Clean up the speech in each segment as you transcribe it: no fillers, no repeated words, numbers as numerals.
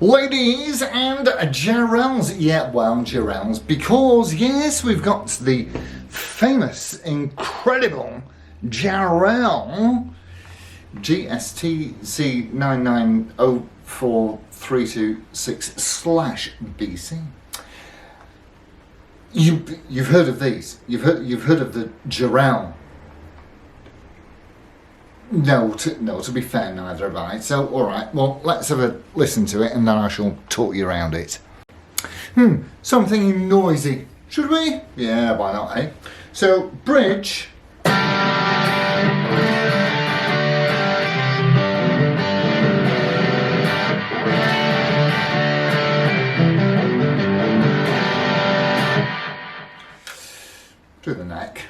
Ladies and Jarrells, yeah, well, Jarrells, because yes, we've got the famous, incredible Jarrell JZS1 You've heard of these. You've heard of the Jarrell. No, to be fair, neither have I. So, alright, well, let's have a listen to it and then I shall talk you around it. Something noisy. Should we? Yeah, why not, eh? So, bridge. To the neck.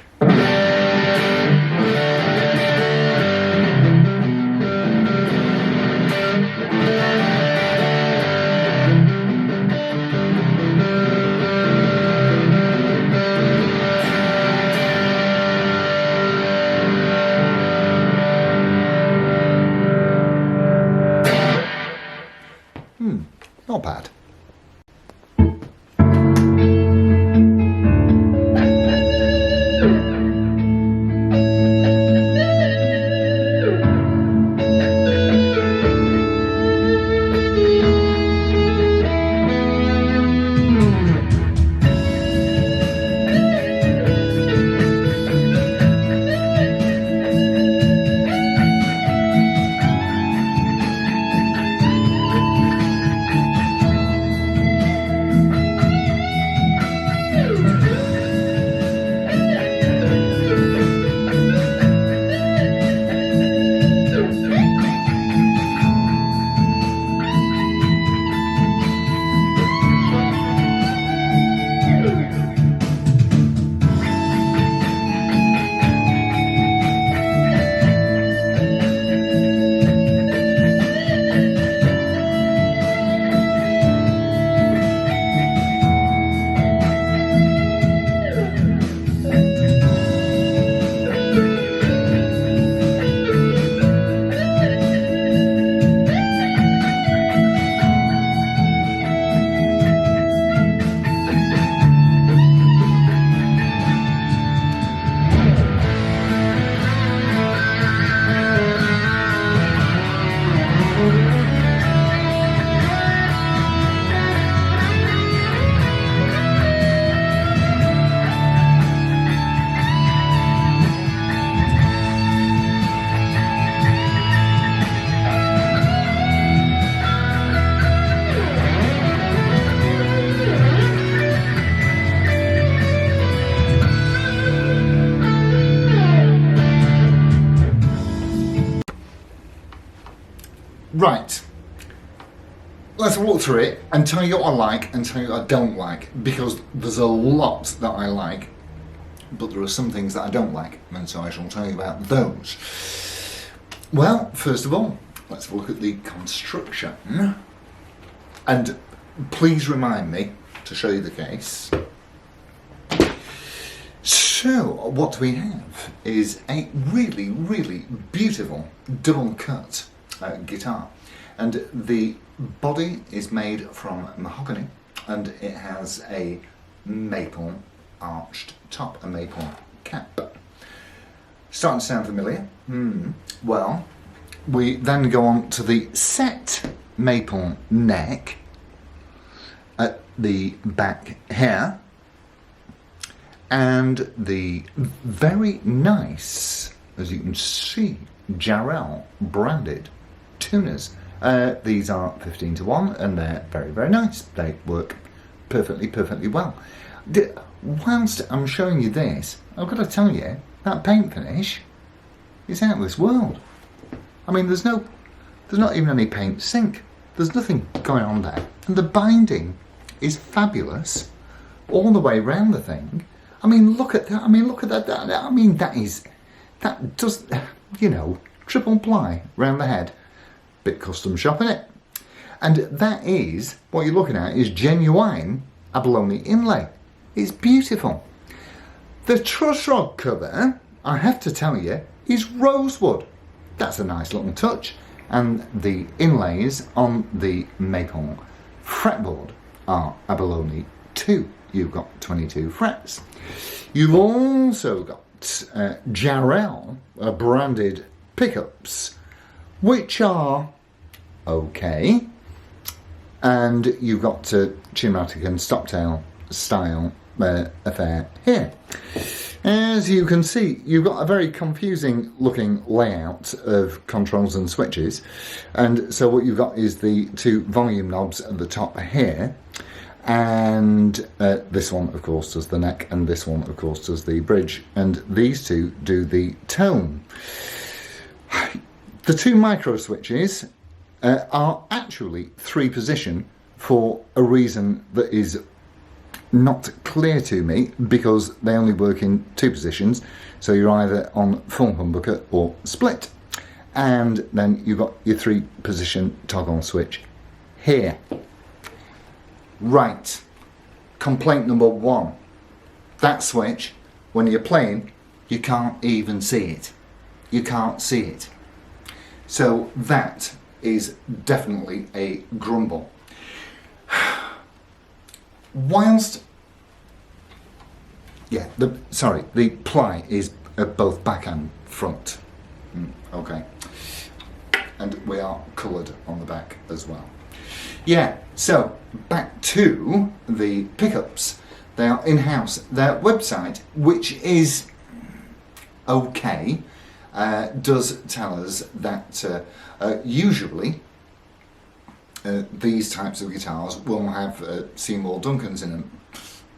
Not bad. Right, let's walk through it and tell you what I like and tell you what I don't like, because there's a lot that I like, but there are some things that I don't like, and so I shall tell you about those. Well, first of all, let's have a look at the construction, and please remind me to show you the case. So, what we have is a really, really beautiful double cut guitar, and the body is made from mahogany and it has a maple arched top, a maple cap. Starting to sound familiar? Well, we then go on to the set maple neck at the back here, and the very nice, as you can see, Jarrell branded tuners. These are 15:1 and they're very, very nice. They work perfectly well. Whilst I'm showing you this, I've got to tell you, that paint finish is out of this world. I mean, there's not even any paint sink. There's nothing going on there. And the binding is fabulous all the way around the thing. I mean, look at that. I mean, look at that. I mean, that does, you know, triple ply round the head. Bit custom shop, innit? And that is, what you're looking at is genuine abalone inlay. It's beautiful. The truss rod cover, I have to tell you, is rosewood. That's a nice little touch. and the inlays on the maple fretboard are abalone 2. You've got 22 frets. You've also got Jarrell branded pickups, which are okay, and you've got Tunematic and Stoptail style affair here. As you can see, you've got a very confusing looking layout of controls and switches, and so what you've got is the 2 volume knobs at the top here, and this one of course does the neck, and this one of course does the bridge, and these 2 do the tone. The 2 micro switches are actually 3 position for a reason that is not clear to me, because they only work in 2 positions, so you're either on full humbucker or split, and then you've got your 3 position toggle switch here. Right, complaint number 1, that switch, when you're playing, you can't even see it. You can't see it. So that is definitely a grumble. Whilst, yeah, the ply is at both back and front. Okay. And we are coloured on the back as well. Yeah, so back to the pickups. They are in-house. Their website, which is okay, does tell us that usually these types of guitars will have Seymour Duncans in them.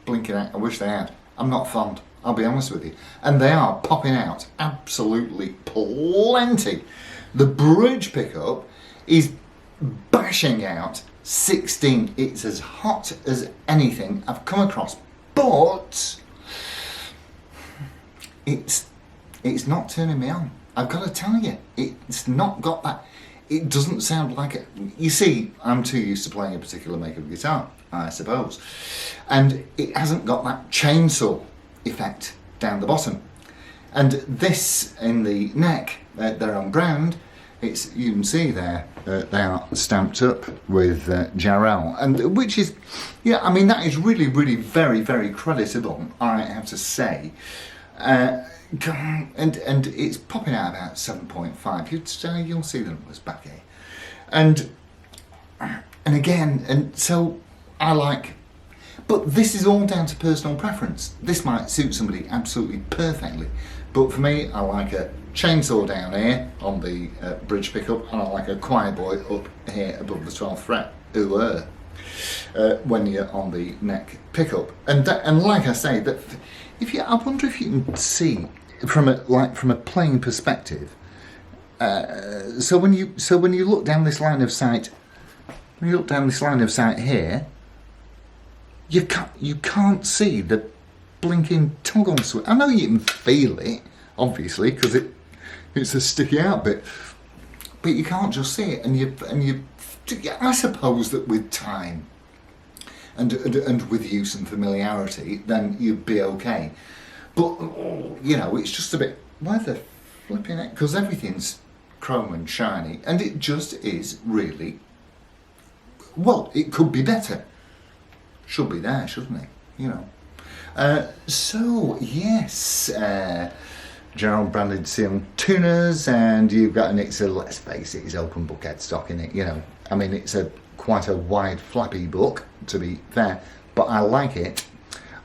Blinking out, I wish they had. I'm not fond, I'll be honest with you. And they are popping out absolutely plenty. The bridge pickup is bashing out 16. It's as hot as anything I've come across, but it's not turning me on. I've got to tell you, it's not got that. It doesn't sound like it. You see, I'm too used to playing a particular make of guitar, I suppose, and it hasn't got that chainsaw effect down the bottom. And this in the neck, they're on ground. It's, you can see there, they are stamped up with Jarrell, and which is, yeah, I mean, that is really, really very, very creditable, I have to say. And it's popping out about 7.5. You'll see the numbers back here, and again, and so I like. But this is all down to personal preference. This might suit somebody absolutely perfectly, but for me, I like a chainsaw down here on the bridge pickup, and I like a choir boy up here above the 12th fret. When you're on the neck pickup, and like I say, that I wonder if you can see from a playing perspective. So when you look down this line of sight, here, you can't see the blinking toggle switch. I know you can feel it, obviously, because it's a sticky out bit, but you can't just see it. And you, I suppose that with time and with use and familiarity, then you'd be okay. But you know, it's just a bit, why the flipping it? Because everything's chrome and shiny, and it just is really, well, it could be better. Should be there, shouldn't it? You know. So yes, Jarrell branded seal tuners, and you've got an, let's face it, it's open book headstock in it. You know, I mean, it's quite a wide, flappy book, to be fair, but I like it.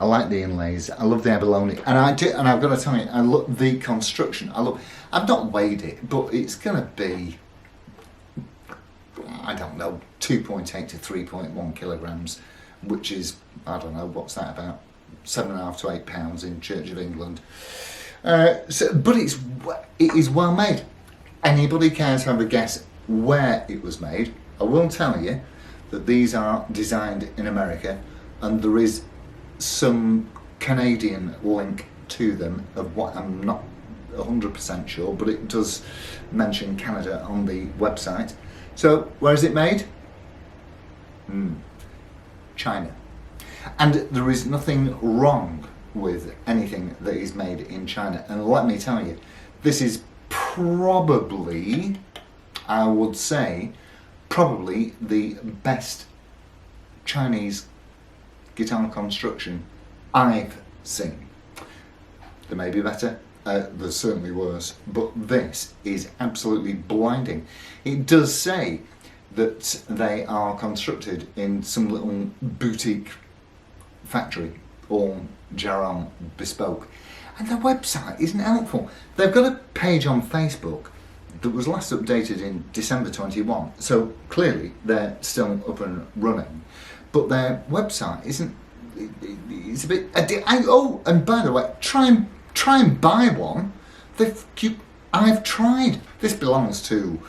I like the inlays. I love the abalone, and I've got to tell you, I love the construction. I've not weighed it, but it's gonna be, I don't know, 2.8 to 3.1 kilograms, which is, I don't know, what's that, about 7.5 to 8 pounds in Church of England. But it is well made. Anybody cares to have a guess where it was made? I will tell you that these are designed in America, and there is some Canadian link to them of what I'm not 100% sure, but it does mention Canada on the website. So where is it made? China. And there is nothing wrong with anything that is made in China. And let me tell you, this is probably, I would say probably the best Chinese guitar construction I've seen. There may be better, there's certainly worse, but this is absolutely blinding. It does say that they are constructed in some little boutique factory, all Jarrell bespoke, and their website isn't helpful. They've got a page on Facebook that was last updated in December 21, so clearly they're still up and running, but their website isn't. It's a bit. Oh, and by the way, try and buy one. I've tried. This belongs to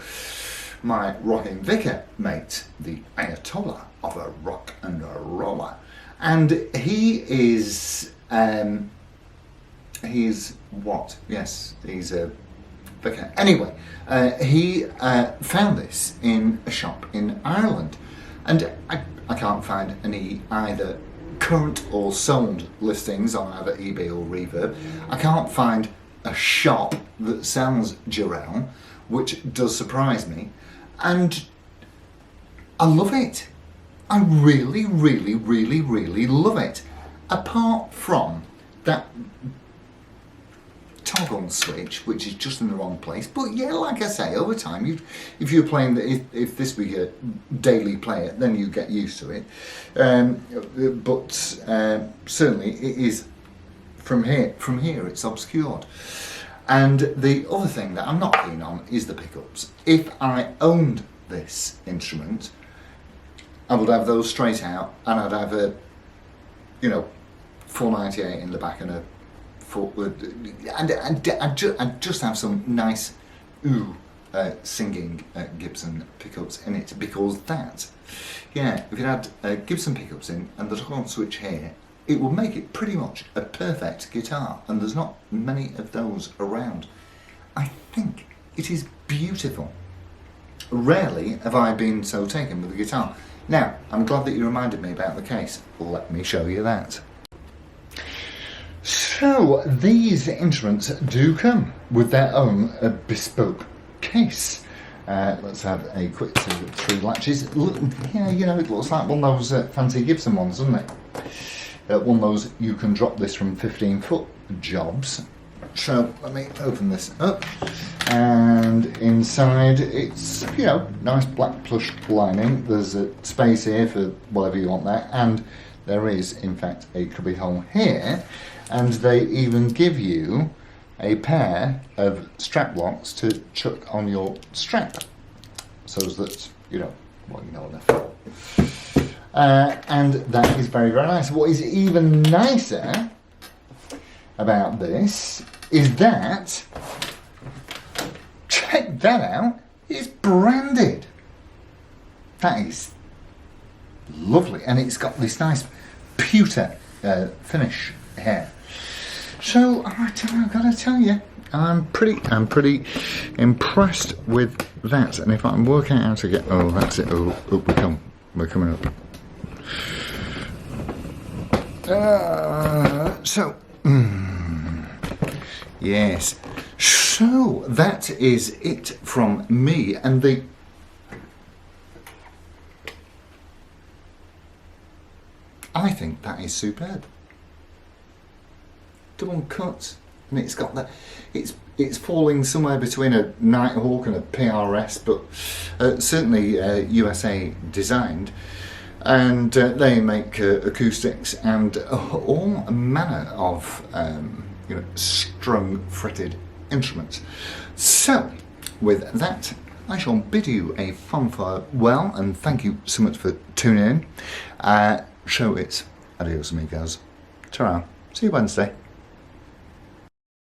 my rocking vicar mate, the Ayatollah of a rock and a roller, and he is what? Yes, he's a vicar. Anyway, he found this in a shop in Ireland, and I can't find any either current or sold listings on either eBay or Reverb. I can't find a shop that sells Jarrell, which does surprise me, and I love it. I really, really, really, really love it. Apart from that toggle switch, which is just in the wrong place, but yeah, like I say, over time, if you're playing, if this be a daily player, then you get used to it. But certainly, it is from here. It's obscured. And the other thing that I'm not keen on is the pickups. If I owned this instrument, I would have those straight out, and I'd have a, 498 in the back and a I'd just have some nice singing Gibson pickups in it, because if you had Gibson pickups in and the toggle switch here, it would make it pretty much a perfect guitar, and there's not many of those around. I think it is beautiful. Rarely have I been so taken with a guitar. Now, I'm glad that you reminded me about the case. Let me show you that. So, these instruments do come with their own bespoke case. Let's have a quick see the 3 latches. It looks like one of those fancy Gibson ones, doesn't it? One of those you can drop this from 15-foot jobs. So, let me open this up. And inside, it's, nice black plush lining. There's a space here for whatever you want there. And there is, in fact, a cubby hole here. And they even give you a pair of strap locks to chuck on your strap, so that enough. And that is very, very nice. What is even nicer about this is that, check that out, it's branded. That is lovely, and it's got this nice pewter finish here. So I've got to tell you, I'm pretty impressed with that. And if I can work out how to get, that's it. We're coming up. Yes. So that is it from me, and I think that is superb. Double cut, and it's got that. It's falling somewhere between a Nighthawk and a PRS, but certainly USA designed, and they make acoustics and all manner of strung fretted instruments. So, with that, I shall bid you a fond farewell, and thank you so much for tuning in. So it's adios amigos. Ta-ra. See you Wednesday.